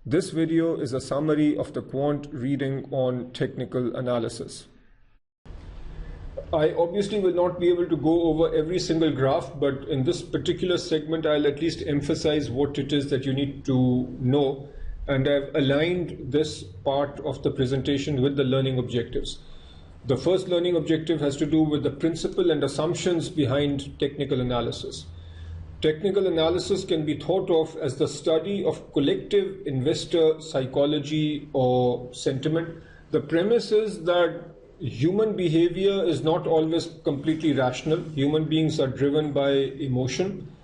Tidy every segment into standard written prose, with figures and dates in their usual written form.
This video is a summary of the quant reading on technical analysis. I obviously will not be able to go over every single graph, but in this particular segment, I'll at least emphasize what it is that you need to know. And I've aligned this part of the presentation with the learning objectives. The first learning objective has to do with the principle and assumptions behind technical analysis. Technical analysis can be thought of as the study of collective investor psychology or sentiment. The premise is that human behavior is not always completely rational. Human beings are driven by emotion.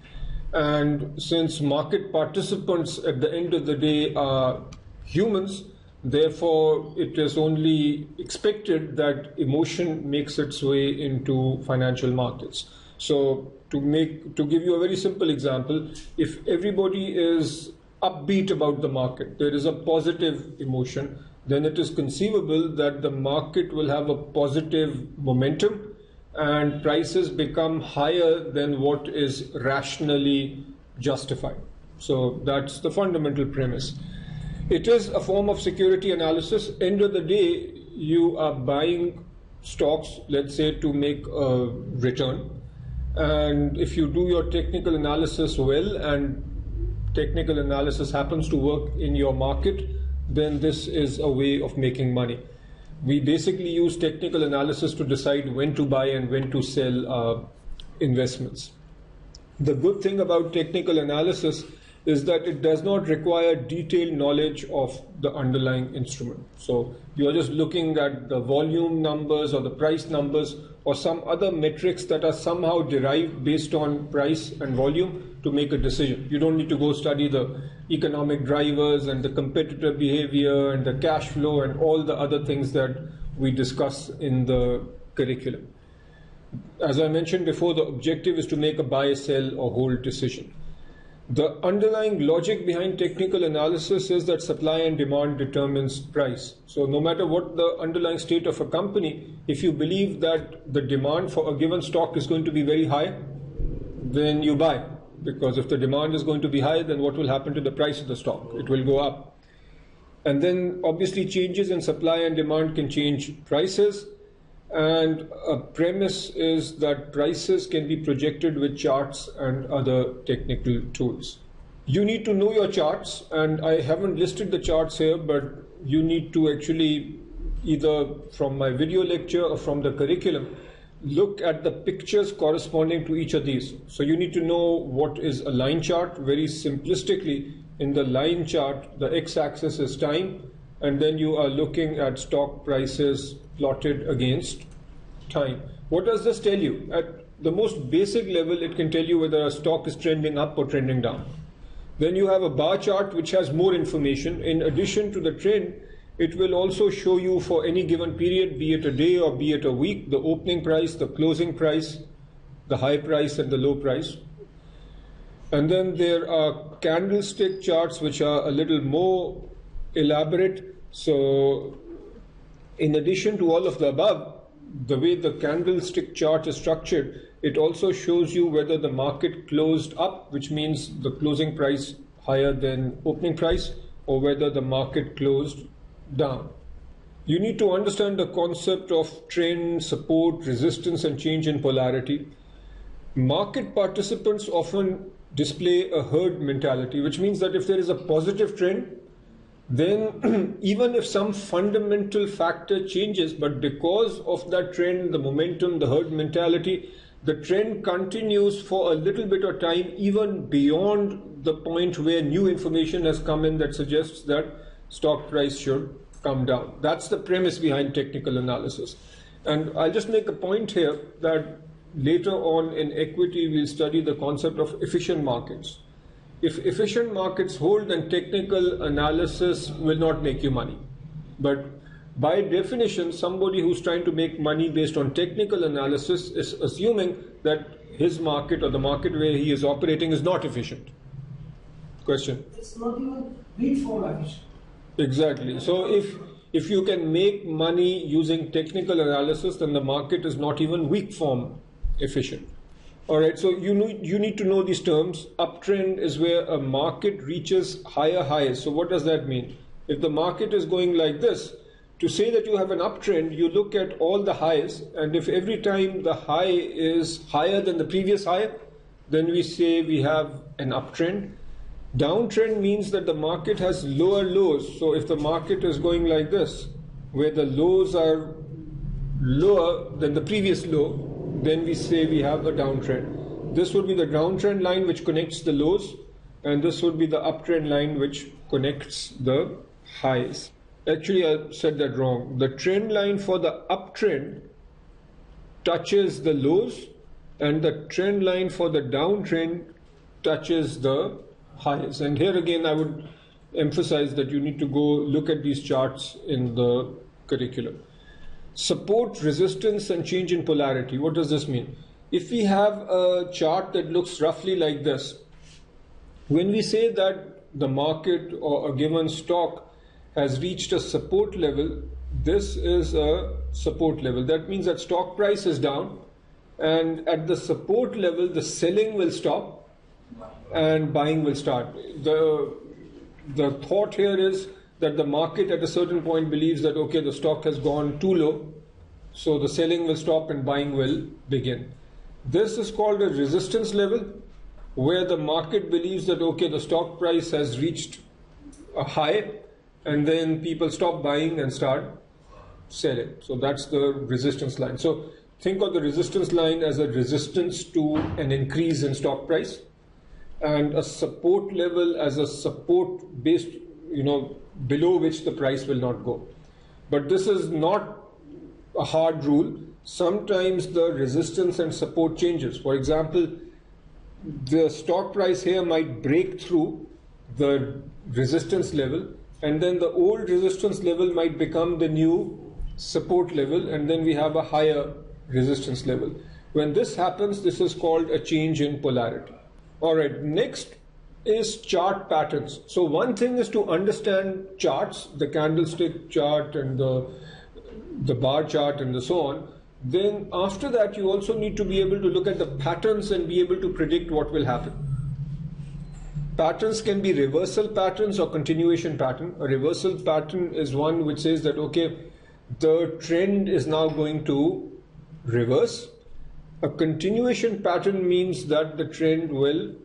And since market participants at the end of the day are humans, therefore it is only expected that emotion makes its way into financial markets. So to give you a very simple example, if everybody is upbeat about the market, there is a positive emotion, then it is conceivable that the market will have a positive momentum and prices become higher than what is rationally justified. So that's the fundamental premise. It is a form of security analysis. End of the day, you are buying stocks, let's say, to make a return. And if you do your technical analysis well and technical analysis happens to work in your market, then this is a way of making money. We basically use technical analysis to decide when to buy and when to sell investments. The good thing about technical analysis is that it does not require detailed knowledge of the underlying instrument. So you are just looking at the volume numbers or the price numbers or some other metrics that are somehow derived based on price and volume to make a decision. You don't need to go study the economic drivers and the competitor behavior and the cash flow and all the other things that we discuss in the curriculum. As I mentioned before, the objective is to make a buy, sell, or hold decision. The underlying logic behind technical analysis is that supply and demand determines price. So no matter what the underlying state of a company, if you believe that the demand for a given stock is going to be very high, then you buy. Because if the demand is going to be high, then what will happen to the price of the stock? It will go up. And then obviously changes in supply and demand can change prices. And a premise is that prices can be projected with charts and other technical tools. You need to know your charts, and I haven't listed the charts here, but you need to actually either from my video lecture or from the curriculum look at the pictures corresponding to each of these. So you need to know what is a line chart. Very simplistically, in the line chart, the x-axis is time, and then you are looking at stock prices plotted against time. What does this tell you? At the most basic level, it can tell you whether a stock is trending up or trending down. Then you have a bar chart which has more information. In addition to the trend, it will also show you for any given period, be it a day or be it a week, the opening price, the closing price, the high price and the low price. And then there are candlestick charts which are a little more elaborate. So in addition to all of the above, the way the candlestick chart is structured, it also shows you whether the market closed up, which means the closing price higher than opening price, or whether the market closed down. You need to understand the concept of trend, support, resistance, and change in polarity. Market participants often display a herd mentality, which means that if there is a positive trend, then even if some fundamental factor changes, but because of that trend, the momentum, the herd mentality, the trend continues for a little bit of time, even beyond the point where new information has come in that suggests that stock price should come down. That's the premise behind technical analysis. And I'll just make a point here that later on in equity, we'll study the concept of efficient markets. If efficient markets hold, then technical analysis will not make you money. But by definition, somebody who's trying to make money based on technical analysis is assuming that his market or the market where he is operating is not efficient. Question? It's not even weak form efficient. Exactly. So if you can make money using technical analysis, then the market is not even weak form efficient. All right, so you need to know these terms. Uptrend is where a market reaches higher highs. So what does that mean? If the market is going like this, to say that you have an uptrend, you look at all the highs, and if every time the high is higher than the previous high, then we say we have an uptrend. Downtrend means that the market has lower lows. So if the market is going like this, where the lows are lower than the previous low, then we say we have a downtrend. This would be the downtrend line which connects the lows, and this would be the uptrend line which connects the highs. Actually, I said that wrong. The trend line for the uptrend touches the lows, and the trend line for the downtrend touches the highs. And here again, I would emphasize that you need to go look at these charts in the curriculum. Support, resistance, and change in polarity. What does this mean? If we have a chart that looks roughly like this, when we say that the market or a given stock has reached a support level, this is a support level. That means that stock price is down, and at the support level, the selling will stop and buying will start. The thought here is that the market at a certain point believes that, okay, the stock has gone too low, so the selling will stop and buying will begin. This is called a resistance level, where the market believes that, okay, the stock price has reached a high, and then people stop buying and start selling. So that's the resistance line. So think of the resistance line as a resistance to an increase in stock price, and a support level as a support based, below which the price will not go. But this is not a hard rule. Sometimes the resistance and support changes. For example, the stock price here might break through the resistance level, and then the old resistance level might become the new support level, and then we have a higher resistance level. When this happens, this is called a change in polarity. All right, next is chart patterns. So one thing is to understand charts, the candlestick chart and the bar chart and so on. Then after that, you also need to be able to look at the patterns and be able to predict what will happen. Patterns can be reversal patterns or continuation pattern. A reversal pattern is one which says that, okay, the trend is now going to reverse. A continuation pattern means that the trend will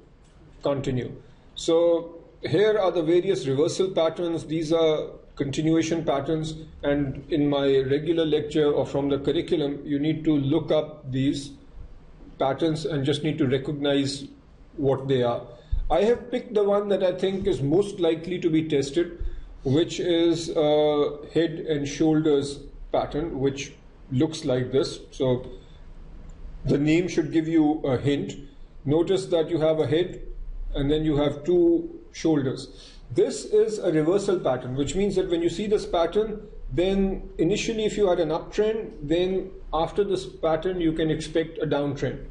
continue. So here are the various reversal patterns. These are continuation patterns, and in my regular lecture or from the curriculum, you need to look up these patterns and just need to recognize what they are. I have picked the one that I think is most likely to be tested, which is a head and shoulders pattern, which looks like this. So the name should give you a hint. Notice that you have a head and then you have two shoulders. This is a reversal pattern, which means that when you see this pattern, then initially if you had an uptrend, then after this pattern you can expect a downtrend.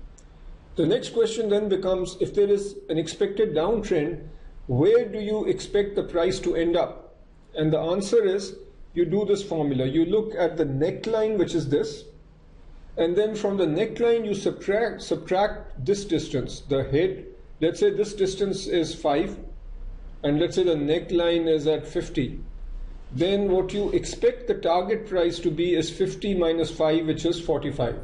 The next question then becomes, if there is an expected downtrend, where do you expect the price to end up? And the answer is, you do this formula. You look at the neckline, which is this, and then from the neckline you subtract this distance, the head. Let's say this distance is 5, and let's say the neckline is at 50. Then what you expect the target price to be is 50 minus 5, which is 45.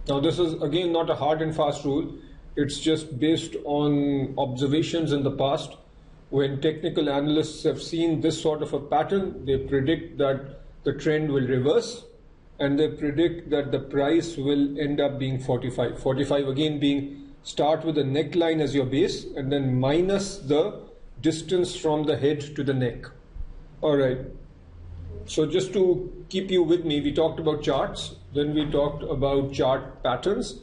Now this is again not a hard and fast rule. It's just based on observations in the past. When technical analysts have seen this sort of a pattern, they predict that the trend will reverse, and they predict that the price will end up being 45. 45 again being, start with the neckline as your base and then minus the distance from the head to the neck. All right. So just to keep you with me, we talked about charts, then we talked about chart patterns.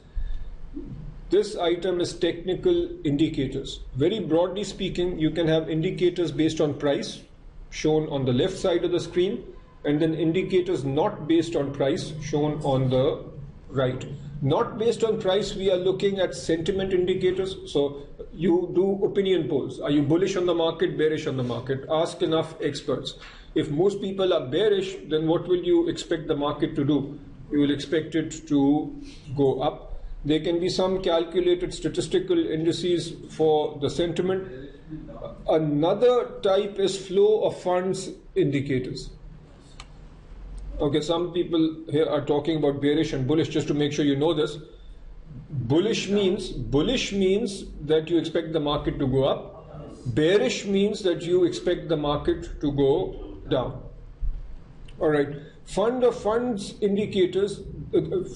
This item is technical indicators. Very broadly speaking, you can have indicators based on price, shown on the left side of the screen, and then indicators not based on price, shown on the right. Not based on price, we are looking at sentiment indicators. So you do opinion polls. Are you bullish on the market, bearish on the market? Ask enough experts. If most people are bearish, then what will you expect the market to do? You will expect it to go up. There can be some calculated statistical indices for the sentiment. Another type is flow of funds indicators. Okay, some people here are talking about bearish and bullish. Just to make sure you know this, bullish means that you expect the market to go up. Bearish means that you expect the market to go down. All right, fund of funds indicators,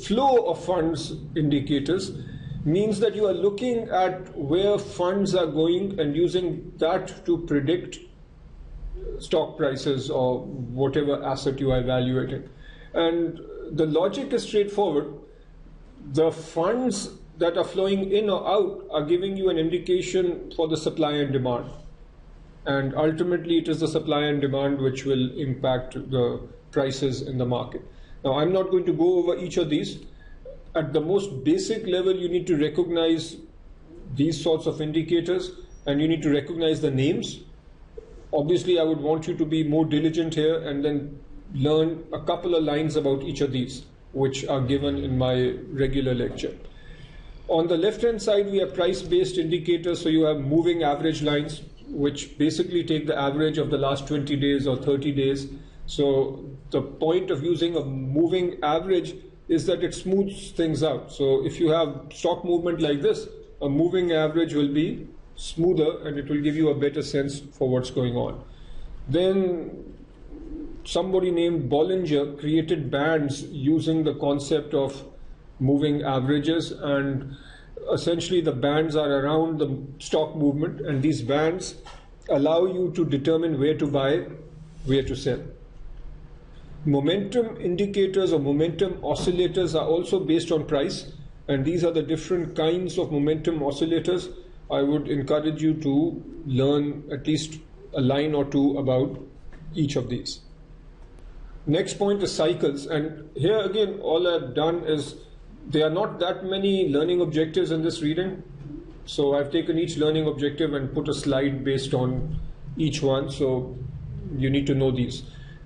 flow of funds indicators means that you are looking at where funds are going and using that to predict stock prices or whatever asset you are evaluating. And the logic is straightforward. The funds that are flowing in or out are giving you an indication for the supply and demand. And ultimately it is the supply and demand which will impact the prices in the market. Now, I'm not going to go over each of these. At the most basic level, you need to recognize these sorts of indicators and you need to recognize the names. Obviously, I would want you to be more diligent here and then learn a couple of lines about each of these, which are given in my regular lecture. On the left-hand side, we have price-based indicators. So you have moving average lines, which basically take the average of the last 20 days or 30 days. So the point of using a moving average is that it smooths things out. So if you have stock movement like this, a moving average will be smoother and it will give you a better sense for what's going on. Then somebody named Bollinger created bands using the concept of moving averages, and essentially the bands are around the stock movement, and these bands allow you to determine where to buy, where to sell. Momentum indicators or momentum oscillators are also based on price, and these are the different kinds of momentum oscillators. I would encourage you to learn at least a line or two about each of these. Next point is cycles, and here again all I've done is, there are not that many learning objectives in this reading, so I've taken each learning objective and put a slide based on each one, so you need to know these.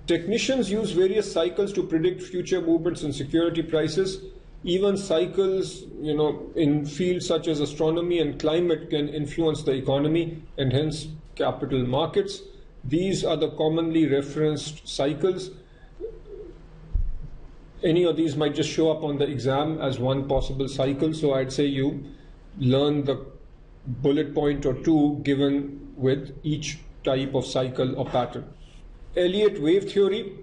Technicians use various cycles to predict future movements in security prices. Even cycles, in fields such as astronomy and climate can influence the economy and hence capital markets. These are the commonly referenced cycles. Any of these might just show up on the exam as one possible cycle, so I'd say you learn the bullet point or two given with each type of cycle or pattern. Elliot wave theory.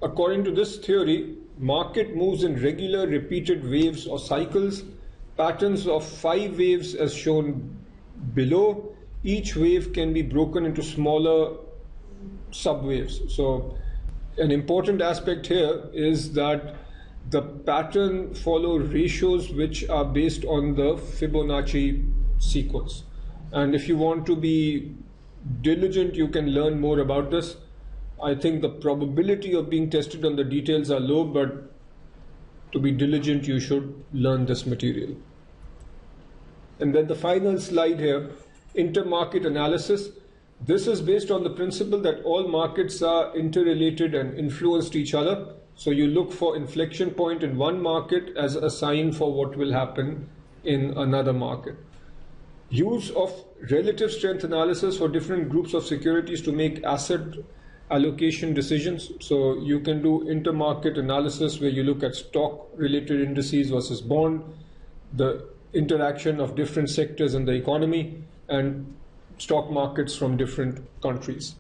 According to this theory, market moves in regular repeated waves or cycles, patterns of 5 waves as shown below. Each wave can be broken into smaller subwaves. So an important aspect here is that the pattern follow ratios which are based on the Fibonacci sequence. And if you want to be diligent, you can learn more about this. I think the probability of being tested on the details are low, but to be diligent, you should learn this material. And then the final slide here, intermarket analysis. This is based on the principle that all markets are interrelated and influenced each other. So you look for inflection point in one market as a sign for what will happen in another market. Use of relative strength analysis for different groups of securities to make asset allocation decisions. So you can do intermarket analysis where you look at stock related indices versus bond, the interaction of different sectors in the economy, and stock markets from different countries.